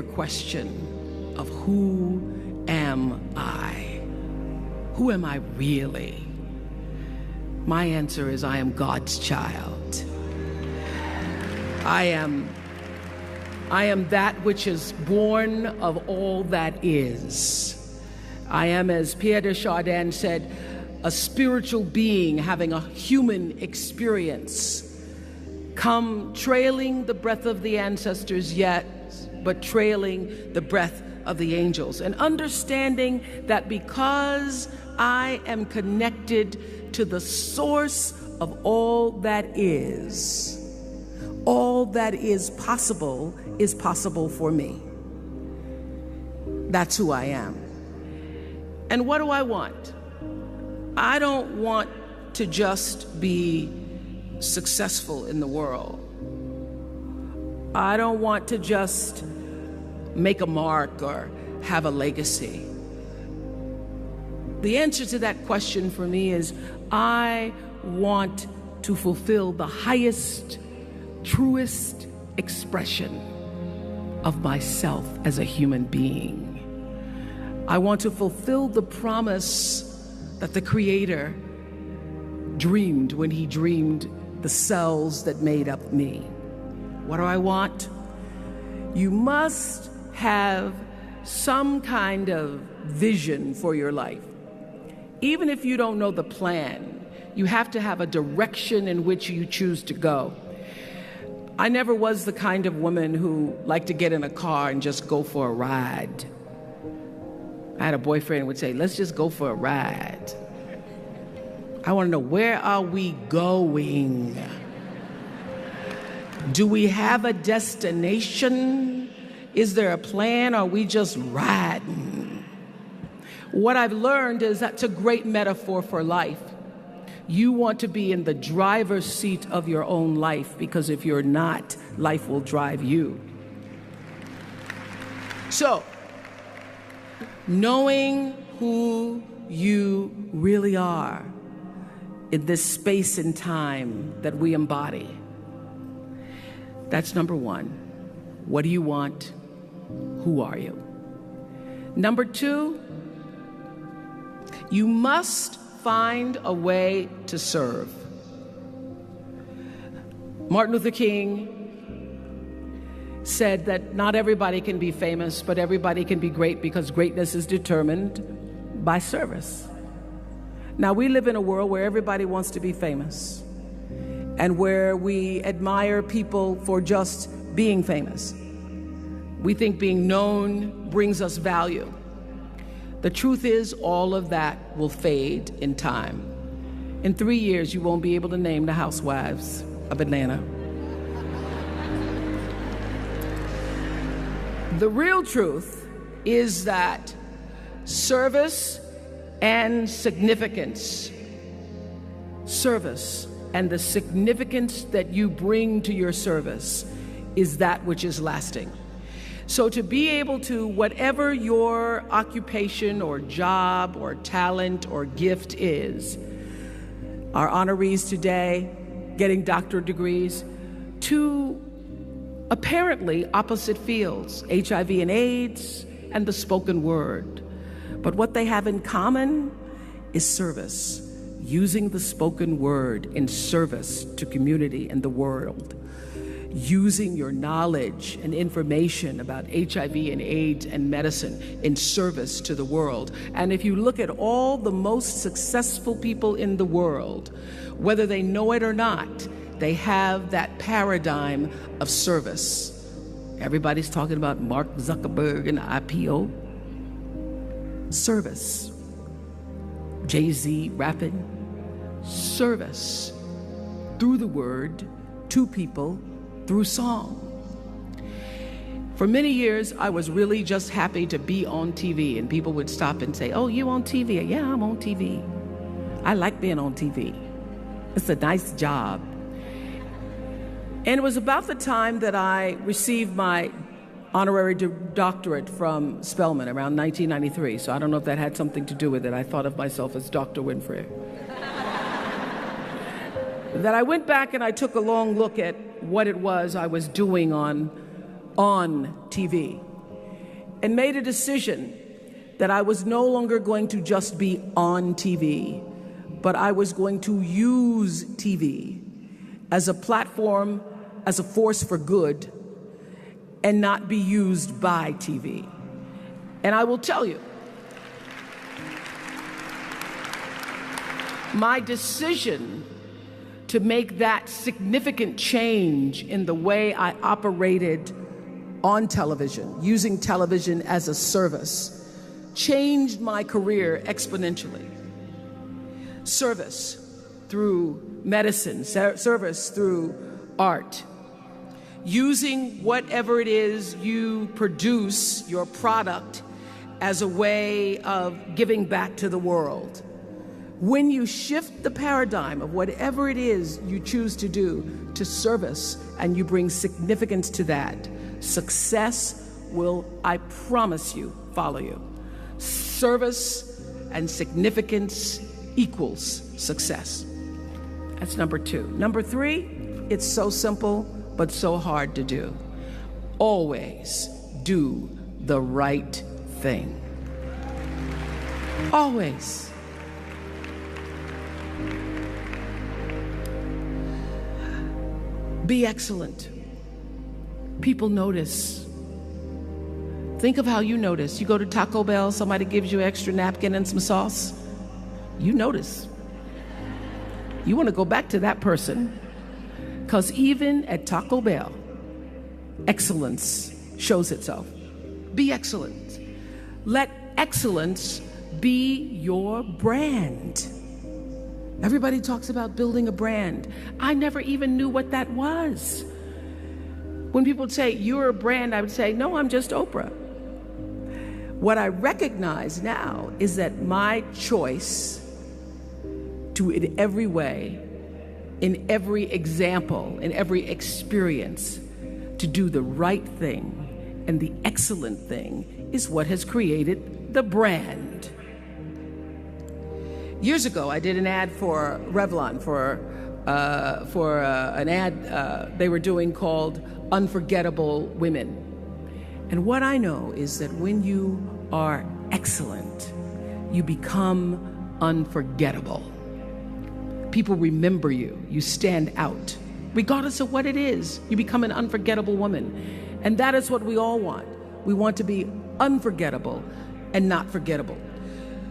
question of who am I? Who am I really? My answer is I am God's child. I am that which is born of all that is. I am, as Pierre de Chardin said, a spiritual being having a human experience, come trailing the breath of the ancestors yet, but trailing the breath of the angels. And understanding that because I am connected to the source of all that is possible for me. That's who I am. And what do I want? I don't want to just be successful in the world. I don't want to just make a mark or have a legacy. The answer to that question for me is I want to fulfill the highest, truest expression of myself as a human being. I want to fulfill the promise that the Creator dreamed when He dreamed the cells that made up me. What do I want? You must have some kind of vision for your life. Even if you don't know the plan, you have to have a direction in which you choose to go. I never was the kind of woman who liked to get in a car and just go for a ride. I had a boyfriend who would say, let's just go for a ride. I want to know, where are we going? Do we have a destination? Is there a plan? Or are we just riding? What I've learned is that's a great metaphor for life. You want to be in the driver's seat of your own life, because if you're not, life will drive you. So, knowing who you really are in this space and time that we embody, that's number one. What do you want? Who are you? Number two, you must find a way to serve. Martin Luther King said that not everybody can be famous, but everybody can be great, because greatness is determined by service. Now, we live in a world where everybody wants to be famous, and where we admire people for just being famous. We think being known brings us value. The truth is, all of that will fade in time. In 3 years, you won't be able to name the housewives of Atlanta. The real truth is that service and significance, service and the significance that you bring to your service is that which is lasting. So to be able to, whatever your occupation or job or talent or gift is, our honorees today getting doctorate degrees, to apparently opposite fields, HIV and AIDS and the spoken word. But what they have in common is service, using the spoken word in service to community and the world, using your knowledge and information about HIV and AIDS and medicine in service to the world. And if you look at all the most successful people in the world, whether they know it or not, they have that paradigm of service. Everybody's talking about Mark Zuckerberg and IPO. Service. Jay-Z rapping. Service. Through the word, to people, through song. For many years, I was really just happy to be on TV, and people would stop and say, oh, you on TV? Yeah, I'm on TV. I like being on TV. It's a nice job. And it was about the time that I received my honorary doctorate from Spelman around 1993. So I don't know if that had something to do with it. I thought of myself as Dr. Winfrey. That I went back and I took a long look at what it was I was doing on TV. and made a decision that I was no longer going to just be on TV, but I was going to use TV as a platform, as a force for good, and not be used by TV. And I will tell you, my decision to make that significant change in the way I operated on television, using television as a service, changed my career exponentially. Service through medicine, service through art, using whatever it is you produce, your product, as a way of giving back to the world. When you shift the paradigm of whatever it is you choose to do to service, and you bring significance to that, success will, I promise you, follow you. Service and significance equals success. That's number 2. Number 3, it's so simple, but so hard to do. Always do the right thing. Always. Be excellent. People notice. Think of how you notice. You go to Taco Bell, somebody gives you an extra napkin and some sauce. You notice. You want to go back to that person, because even at Taco Bell, excellence shows itself. Be excellent. Let excellence be your brand. Everybody talks about building a brand. I never even knew what that was. When people would say, you're a brand, I would say, no, I'm just Oprah. What I recognize now is that my choice to, in every way, in every example, in every experience, to do the right thing and the excellent thing is what has created the brand. Years ago, I did an ad for Revlon for an ad they were doing called Unforgettable Women. And what I know is that when you are excellent, you become unforgettable. People remember you. You stand out. Regardless of what it is, you become an unforgettable woman. And that is what we all want. We want to be unforgettable and not forgettable.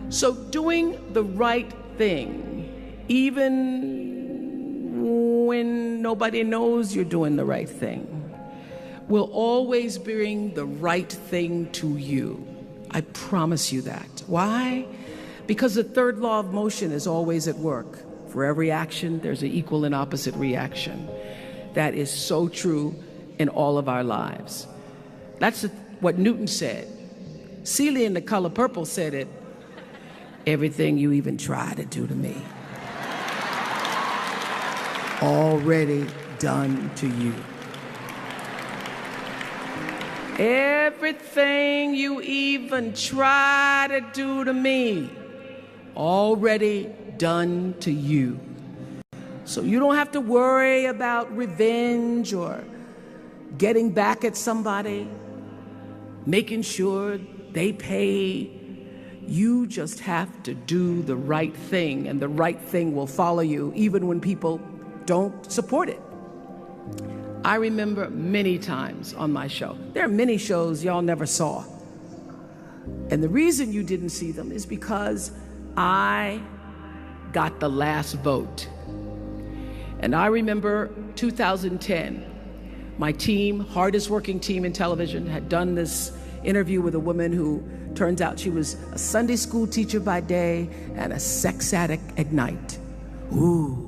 So doing the right thing, even when nobody knows you're doing the right thing, will always bring the right thing to you. I promise you that. Why? Because the third law of motion is always at work. For every action, there's an equal and opposite reaction. That is so true in all of our lives. That's what Newton said. Celia in The Color Purple said it. Everything you even try to do to me, already done to you. Everything you even try to do to me, already done to you. So you don't have to worry about revenge or getting back at somebody, making sure they pay. You just have to do the right thing, and the right thing will follow you even when people don't support it. I remember many times on my show. There are many shows y'all never saw. And the reason you didn't see them is because I got the last vote. And I remember 2010, my team, hardest working team in television, had done this interview with a woman who turns out she was a Sunday school teacher by day and a sex addict at night. Ooh.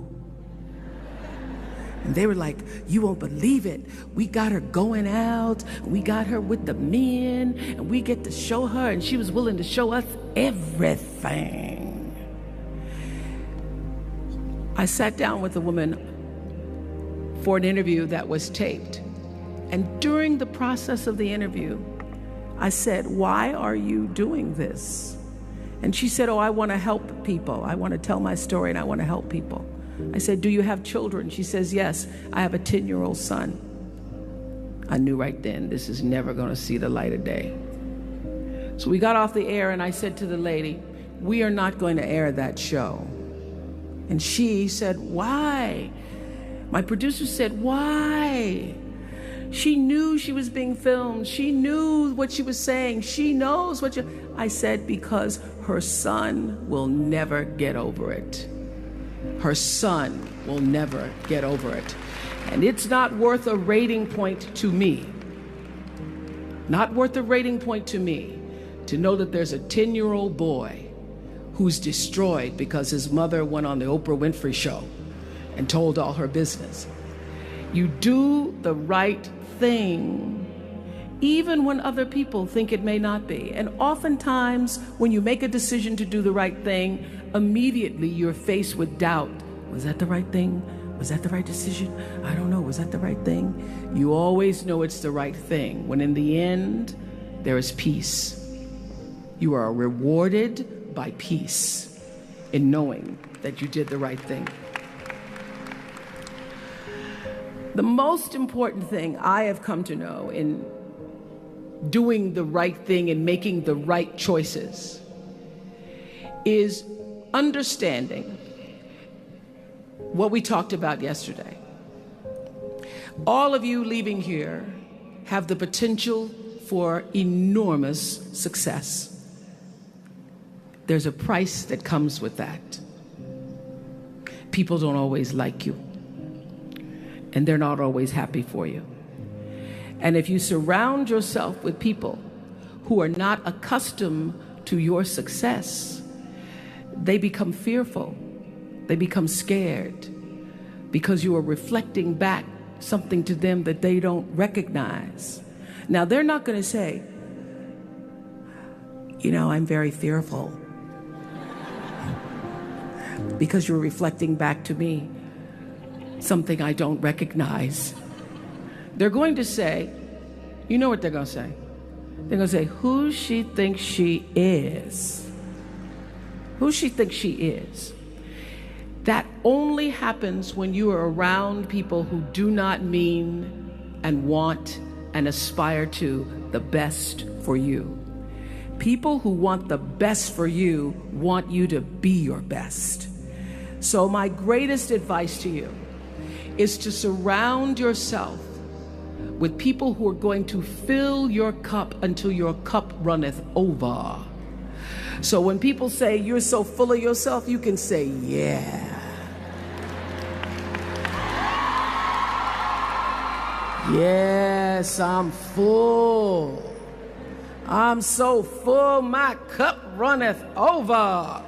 And they were like, you won't believe it. We got her going out. We got her with the men. And we get to show her. And she was willing to show us everything. I sat down with a woman for an interview that was taped. And during the process of the interview, I said, why are you doing this? And she said, oh, I want to help people. I want to tell my story and I want to help people. I said, do you have children? She says, yes, I have a 10-year-old son. I knew right then this is never going to see the light of day. So we got off the air and I said to the lady, we are not going to air that show. And she said, why? My producer said, why? She knew she was being filmed. She knew what she was saying. She knows what you... I said, because her son will never get over it. Her son will never get over it. And it's not worth a rating point to me. Not worth a rating point to me to know that there's a 10-year-old boy who's destroyed because his mother went on the Oprah Winfrey show and told all her business. You do the right thing, even when other people think it may not be. And oftentimes, when you make a decision to do the right thing, immediately you're faced with doubt. Was that the right thing? Was that the right decision? I don't know. Was that the right thing? You always know it's the right thing, when in the end, there is peace. You are rewarded by peace in knowing that you did the right thing. The most important thing I have come to know in doing the right thing and making the right choices is understanding what we talked about yesterday. All of you leaving here have the potential for enormous success. There's a price that comes with that. People don't always like you, and they're not always happy for you. And if you surround yourself with people who are not accustomed to your success, they become fearful. They become scared because you are reflecting back something to them that they don't recognize. Now, they're not going to say, you know, I'm very fearful, because you're reflecting back to me something I don't recognize. They're going to say, you know what they're going to say? They're going to say, who she thinks she is. Who she thinks she is. That only happens when you are around people who do not mean and want and aspire to the best for you. People who want the best for you want you to be your best. So my greatest advice to you is to surround yourself with people who are going to fill your cup until your cup runneth over. So when people say you're so full of yourself, you can say, yeah. Yes, I'm full. I'm so full, my cup runneth over.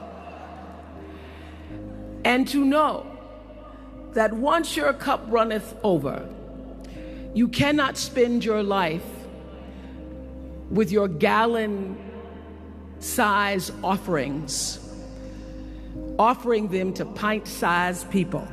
And to know that once your cup runneth over, you cannot spend your life with your gallon-size offerings, offering them to pint-sized people.